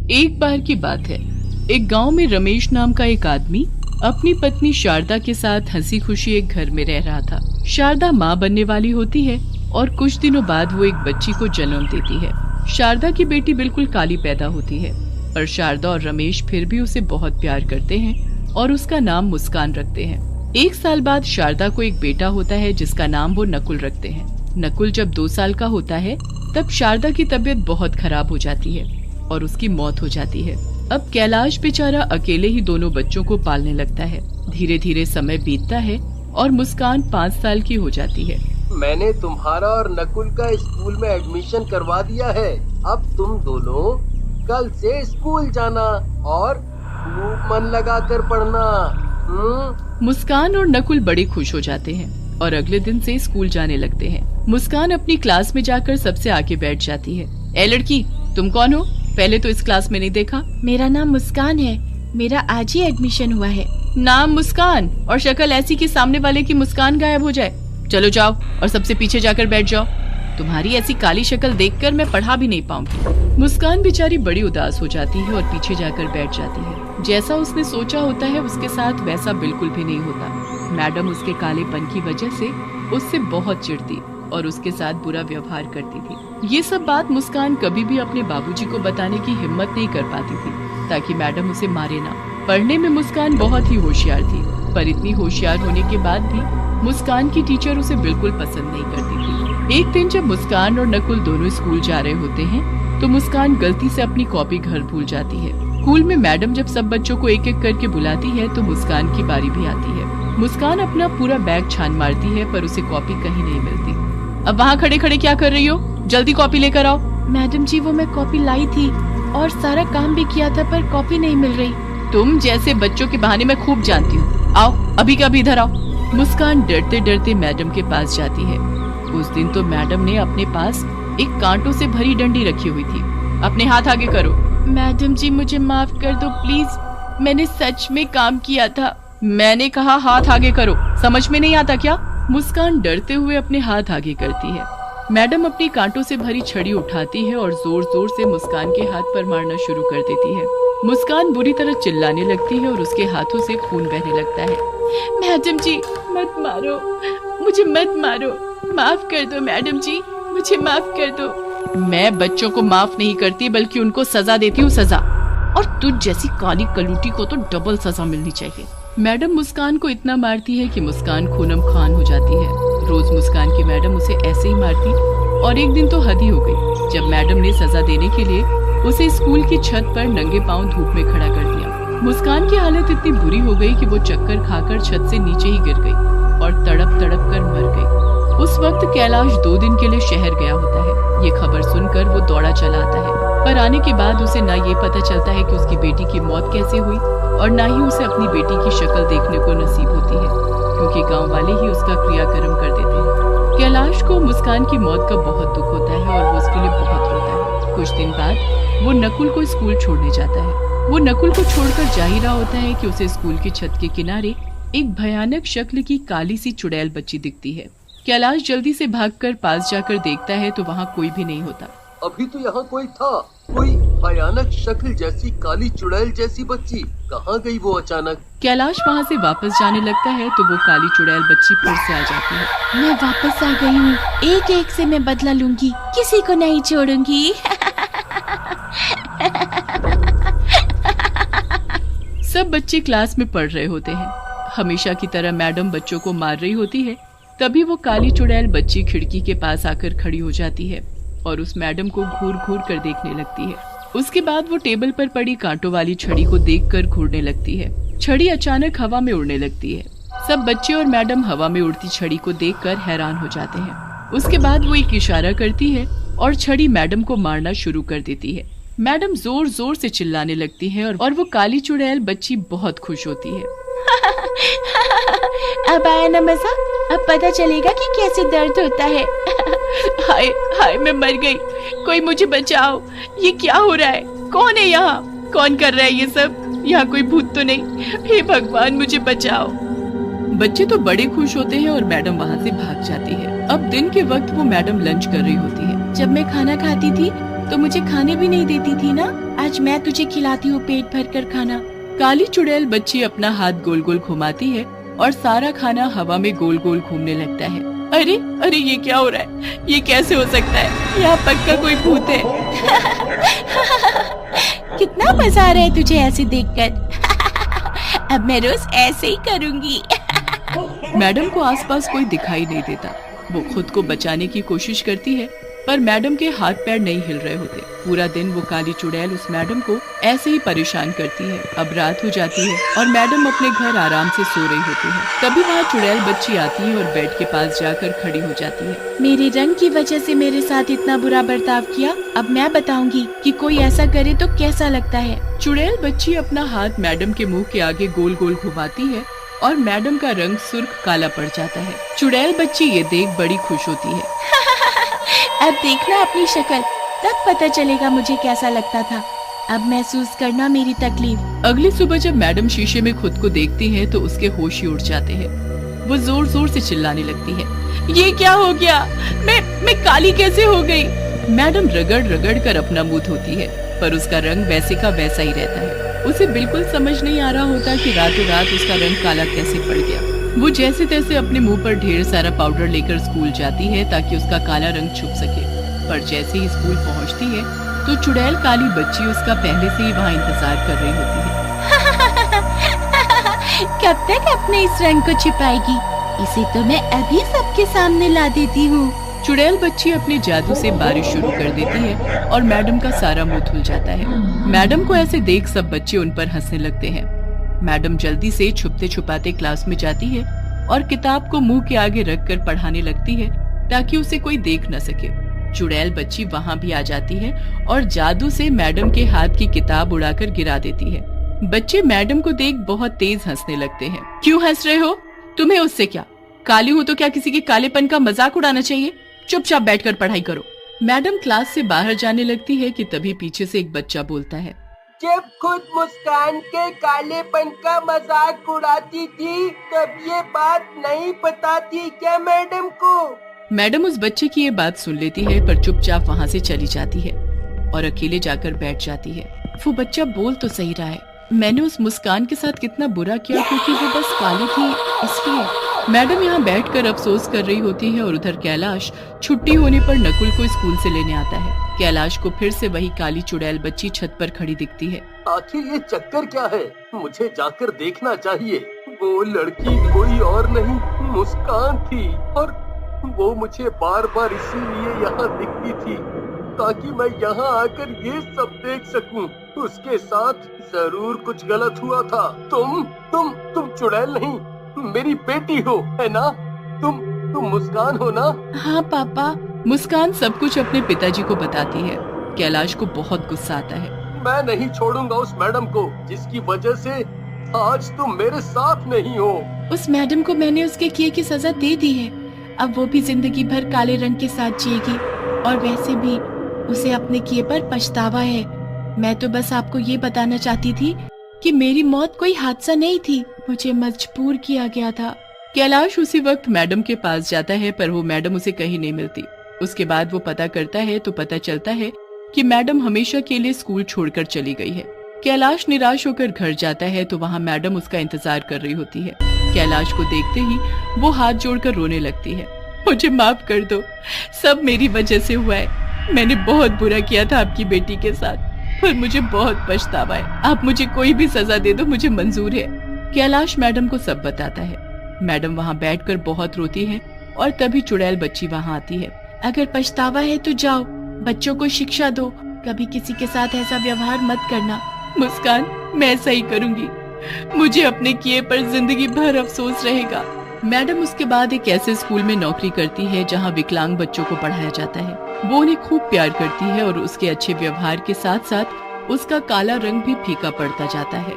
एक बार की बात है, एक गांव में रमेश नाम का एक आदमी अपनी पत्नी शारदा के साथ हंसी खुशी एक घर में रह रहा था। शारदा माँ बनने वाली होती है और कुछ दिनों बाद वो एक बच्ची को जन्म देती है। शारदा की बेटी बिल्कुल काली पैदा होती है, पर शारदा और रमेश फिर भी उसे बहुत प्यार करते हैं और उसका नाम मुस्कान रखते हैं। 1 साल बाद शारदा को एक बेटा होता है जिसका नाम वो नकुल रखते हैं। नकुल जब 2 साल का होता है तब शारदा की तबीयत बहुत खराब हो जाती है और उसकी मौत हो जाती है। अब कैलाश बेचारा अकेले ही दोनों बच्चों को पालने लगता है। धीरे धीरे समय बीतता है और मुस्कान 5 साल की हो जाती है। मैंने तुम्हारा और नकुल का स्कूल में एडमिशन करवा दिया है। अब तुम दोनों कल से स्कूल जाना और खूब मन लगाकर पढ़ना। मुस्कान और नकुल बड़े खुश हो जाते हैं और अगले दिन से स्कूल जाने लगते हैं। मुस्कान अपनी क्लास में जाकर सबसे आगे बैठ जाती है। ए लड़की, तुम कौन हो? पहले तो इस क्लास में नहीं देखा। मेरा नाम मुस्कान है, मेरा आज ही एडमिशन हुआ है। नाम मुस्कान और शक्ल ऐसी कि सामने वाले की मुस्कान गायब हो जाए। चलो जाओ और सबसे पीछे जाकर बैठ जाओ। तुम्हारी ऐसी काली शक्ल देखकर मैं पढ़ा भी नहीं पाऊंगी। मुस्कान बेचारी बड़ी उदास हो जाती है और पीछे जाकर बैठ जाती है। जैसा उसने सोचा होता है उसके साथ वैसा बिल्कुल भी नहीं होता। मैडम उसके कालेपन की वजह से उससे बहुत चिढ़ती और उसके साथ बुरा व्यवहार करती थी। ये सब बात मुस्कान कभी भी अपने बाबूजी को बताने की हिम्मत नहीं कर पाती थी ताकि मैडम उसे मारे ना। पढ़ने में मुस्कान बहुत ही होशियार थी, पर इतनी होशियार होने के बाद भी मुस्कान की टीचर उसे बिल्कुल पसंद नहीं करती थी। एक दिन जब मुस्कान और नकुल दोनों स्कूल जा रहे होते हैं तो मुस्कान गलती से अपनी कॉपी घर भूल जाती है। स्कूल में मैडम जब सब बच्चों को एक एक करके बुलाती है तो मुस्कान की बारी भी आती है। मुस्कान अपना पूरा बैग छान मारती है पर उसे कॉपी कहीं नहीं मिलती। अब वहाँ खड़े खड़े क्या कर रही हो? जल्दी कॉपी लेकर आओ। मैडम जी, वो मैं कॉपी लाई थी और सारा काम भी किया था पर कॉपी नहीं मिल रही। तुम जैसे बच्चों के बहाने मैं खूब जानती हूँ। आओ अभी का अभी इधर आओ। मुस्कान डरते डरते मैडम के पास जाती है। उस दिन तो मैडम ने अपने पास एक कांटों से भरी डंडी रखी हुई थी। अपने हाथ आगे करो। मैडम जी, मुझे माफ कर दो प्लीज, मैंने सच में काम किया था। मैंने कहा हाथ आगे करो, समझ में नहीं आता क्या? मुस्कान डरते हुए अपने हाथ आगे करती है। मैडम अपनी कांटों से भरी छड़ी उठाती है और जोर जोर से मुस्कान के हाथ पर मारना शुरू कर देती है। मुस्कान बुरी तरह चिल्लाने लगती है और उसके हाथों से खून बहने लगता है। मैडम जी, मत मारो, मुझे मत मारो, माफ कर दो मैडम जी, मुझे माफ कर दो। मैं बच्चों को माफ नहीं करती बल्कि उनको सजा देती हूँ, सजा। और तुझ जैसी काली कलूटी को तो डबल सजा मिलनी चाहिए। मैडम मुस्कान को इतना मारती है कि मुस्कान खूनम खान हो जाती है। रोज मुस्कान की मैडम उसे ऐसे ही मारती और एक दिन तो हद ही हो गई जब मैडम ने सजा देने के लिए उसे स्कूल की छत पर नंगे पांव धूप में खड़ा कर दिया। मुस्कान की हालत इतनी बुरी हो गई कि वो चक्कर खाकर छत से नीचे ही गिर गई और तड़प तड़प कर मर गई। उस वक्त कैलाश 2 दिन के लिए शहर गया होता है। ये खबर सुनकर वो दौड़ा चला आता है, पर आने के बाद उसे ना ये पता चलता है कि उसकी बेटी की मौत कैसे हुई और ना ही उसे अपनी बेटी की शक्ल देखने को नसीब होती है, क्योंकि गांव वाले ही उसका क्रियाक्रम कर देते हैं। कैलाश को मुस्कान की मौत का बहुत दुख होता है और वो उसके लिए बहुत रोता है। कुछ दिन बाद वो नकुल को स्कूल छोड़ने जाता है। वो नकुल को छोड़कर जा ही रहा होता है कि उसे स्कूल की छत के किनारे एक भयानक शक्ल की काली सी चुड़ैल बच्ची दिखती है। कैलाश जल्दी से भागकर पास जाकर देखता है तो वहाँ कोई भी नहीं होता। अभी तो यहाँ कोई था, कोई भयानक शक्ल जैसी काली चुड़ैल जैसी बच्ची कहाँ गई वो अचानक? कैलाश वहाँ से वापस जाने लगता है तो वो काली चुड़ैल बच्ची फिर से आ जाती है। मैं वापस आ गई हूँ, एक एक से मैं बदला लूंगी, किसी को नहीं छोड़ूंगी। सब बच्चे क्लास में पढ़ रहे होते हैं। हमेशा की तरह मैडम बच्चों को मार रही होती है। तभी वो काली चुड़ैल बच्ची खिड़की के पास आकर खड़ी हो जाती है और उस मैडम को घूर घूर कर देखने लगती है। उसके बाद वो टेबल पर पड़ी कांटों वाली छड़ी को देखकर घूरने लगती है। छड़ी अचानक हवा में उड़ने लगती है। सब बच्चे और मैडम हवा में उड़ती छड़ी को देखकर हैरान हो जाते हैं। उसके बाद वो एक इशारा करती है और छड़ी मैडम को मारना शुरू कर देती है। मैडम जोर जोर से चिल्लाने लगती है और वो काली चुड़ैल बच्ची बहुत खुश होती है। अब आया ना मजा, अब पता चलेगा कि कैसे दर्द होता है। हाय हाय, मैं मर गई, कोई मुझे बचाओ, ये क्या हो रहा है? कौन है यहाँ? कौन कर रहा है ये सब? यहाँ कोई भूत तो नहीं? हे भगवान, मुझे बचाओ। बच्चे तो बड़े खुश होते हैं और मैडम वहाँ से भाग जाती है। अब दिन के वक्त वो मैडम लंच कर रही होती है। जब मैं खाना खाती थी तो मुझे खाने भी नहीं देती थी ना, आज मैं तुझे खिलाती हूँ पेट भर कर खाना। काली चुड़ैल बच्ची अपना हाथ गोल गोल घुमाती है और सारा खाना हवा में गोल गोल घूमने लगता है। अरे अरे ये क्या हो रहा है, ये कैसे हो सकता है, यहाँ पक्का कोई भूत है। कितना मजा आ रहा है तुझे ऐसे देखकर। अब मैं रोज ऐसे ही करूँगी। मैडम को आसपास कोई दिखाई नहीं देता। वो खुद को बचाने की कोशिश करती है पर मैडम के हाथ पैर नहीं हिल रहे होते। पूरा दिन वो काली चुड़ैल उस मैडम को ऐसे ही परेशान करती है। अब रात हो जाती है और मैडम अपने घर आराम से सो रही होती है। तभी वहाँ चुड़ैल बच्ची आती है और बेड के पास जाकर खड़ी हो जाती है। मेरे रंग की वजह से मेरे साथ इतना बुरा बर्ताव किया, अब मैं बताऊंगी कि कोई ऐसा करे तो कैसा लगता है। चुड़ैल बच्ची अपना हाथ मैडम के मुंह के आगे गोल गोल घुमाती है और मैडम का रंग सुर्ख काला पड़ जाता है। चुड़ैल बच्ची ये देख बड़ी खुश होती है। अब देखना अपनी शक्ल, तब पता चलेगा मुझे कैसा लगता था। अब महसूस करना मेरी तकलीफ। अगली सुबह जब मैडम शीशे में खुद को देखती है तो उसके होश ही उड़ जाते हैं। वो जोर जोर से चिल्लाने लगती है, ये क्या हो गया, मैं काली कैसे हो गई। मैडम रगड़ रगड़ कर अपना मुंह धोती है पर उसका रंग वैसे का वैसा ही रहता है। उसे बिल्कुल समझ नहीं आ रहा होता कि रातों रात उसका रंग काला कैसे पड़ गया। वो जैसे तैसे अपने मुंह पर ढेर सारा पाउडर लेकर स्कूल जाती है ताकि उसका काला रंग छुप सके। पर जैसे ही स्कूल पहुंचती है तो चुड़ैल काली बच्ची उसका पहले से ही वहाँ इंतजार कर रही होती है। कब तक अपने इस रंग को छिपाएगी, इसे तो मैं अभी सबके सामने ला देती हूँ। चुड़ैल बच्ची अपने जादू से बारिश शुरू कर देती है और मैडम का सारा मुंह धुल जाता है। मैडम को ऐसे देख सब बच्चे उन पर हंसने लगते हैं। मैडम जल्दी से छुपते छुपाते क्लास में जाती है और किताब को मुंह के आगे रखकर पढ़ाने लगती है ताकि उसे कोई देख न सके। चुड़ैल बच्ची वहाँ भी आ जाती है और जादू से मैडम के हाथ की किताब उड़ाकर गिरा देती है। बच्चे मैडम को देख बहुत तेज हंसने लगते हैं। क्यों हंस रहे हो, तुम्हें उससे क्या, काली हो तो क्या किसी के कालेपन का मजाक उड़ाना चाहिए। चुपचाप बैठकर पढ़ाई करो। मैडम क्लास से बाहर जाने लगती है कि तभी पीछे से एक बच्चा बोलता है, जब खुद मुस्कान के कालेपन का मजाक उड़ाती थी तब ये बात नहीं पता थी क्या मैडम को। मैडम उस बच्चे की ये बात सुन लेती है पर चुपचाप वहाँ से चली जाती है और अकेले जाकर बैठ जाती है। वो बच्चा बोल तो सही रहा है, मैंने उस मुस्कान के साथ कितना बुरा किया क्योंकि वो बस काली थी इसलिए। मैडम यहाँ बैठकर अफसोस कर रही होती है और उधर कैलाश छुट्टी होने पर नकुल को स्कूल से लेने आता है। कैलाश को फिर से वही काली चुड़ैल बच्ची छत पर खड़ी दिखती है। आखिर ये चक्कर क्या है, मुझे जाकर देखना चाहिए। वो लड़की कोई और नहीं मुस्कान थी और वो मुझे बार बार इसीलिए यहाँ दिखती थी ताकि मैं यहाँ आकर ये सब देख सकूं। उसके साथ जरूर कुछ गलत हुआ था। तुम चुड़ैल नहीं, मेरी बेटी हो, है ना? तुम मुस्कान हो ना? हाँ पापा। मुस्कान सब कुछ अपने पिताजी को बताती है। कैलाश को बहुत गुस्सा आता है। मैं नहीं छोड़ूंगा उस मैडम को जिसकी वजह से आज तुम मेरे साथ नहीं हो। उस मैडम को मैंने उसके किए की सजा दे दी है, अब वो भी जिंदगी भर काले रंग के साथ जिएगी और वैसे भी उसे अपने किए पर पछतावा है। मैं तो बस आपको ये बताना चाहती थी कि मेरी मौत कोई हादसा नहीं थी, मुझे मजबूर किया गया था। कैलाश उसी वक्त मैडम के पास जाता है पर वो मैडम उसे कहीं नहीं मिलती। उसके बाद वो पता करता है तो पता चलता है कि मैडम हमेशा के लिए स्कूल छोड़कर चली गई है। कैलाश निराश होकर घर जाता है तो वहाँ मैडम उसका इंतजार कर रही होती है। कैलाश को देखते ही वो हाथ जोड़कर रोने लगती है। मुझे माफ कर दो, सब मेरी वजह से हुआ है। मैंने बहुत बुरा किया था आपकी बेटी के साथ, पर मुझे बहुत पछतावा है। आप मुझे कोई भी सजा दे दो, मुझे मंजूर है। कैलाश मैडम को सब बताता है। मैडम वहाँ बैठकर बहुत रोती है और तभी चुड़ैल बच्ची वहाँ आती है। अगर पछतावा है तो जाओ, बच्चों को शिक्षा दो, कभी किसी के साथ ऐसा व्यवहार मत करना। मुस्कान, मैं ऐसा ही करूंगी, मुझे अपने किए पर जिंदगी भर अफसोस रहेगा। मैडम उसके बाद एक ऐसे स्कूल में नौकरी करती है जहाँ विकलांग बच्चों को पढ़ाया जाता है। वो उन्हें खूब प्यार करती है और उसके अच्छे व्यवहार के साथ साथ उसका काला रंग भी फीका पड़ता जाता है।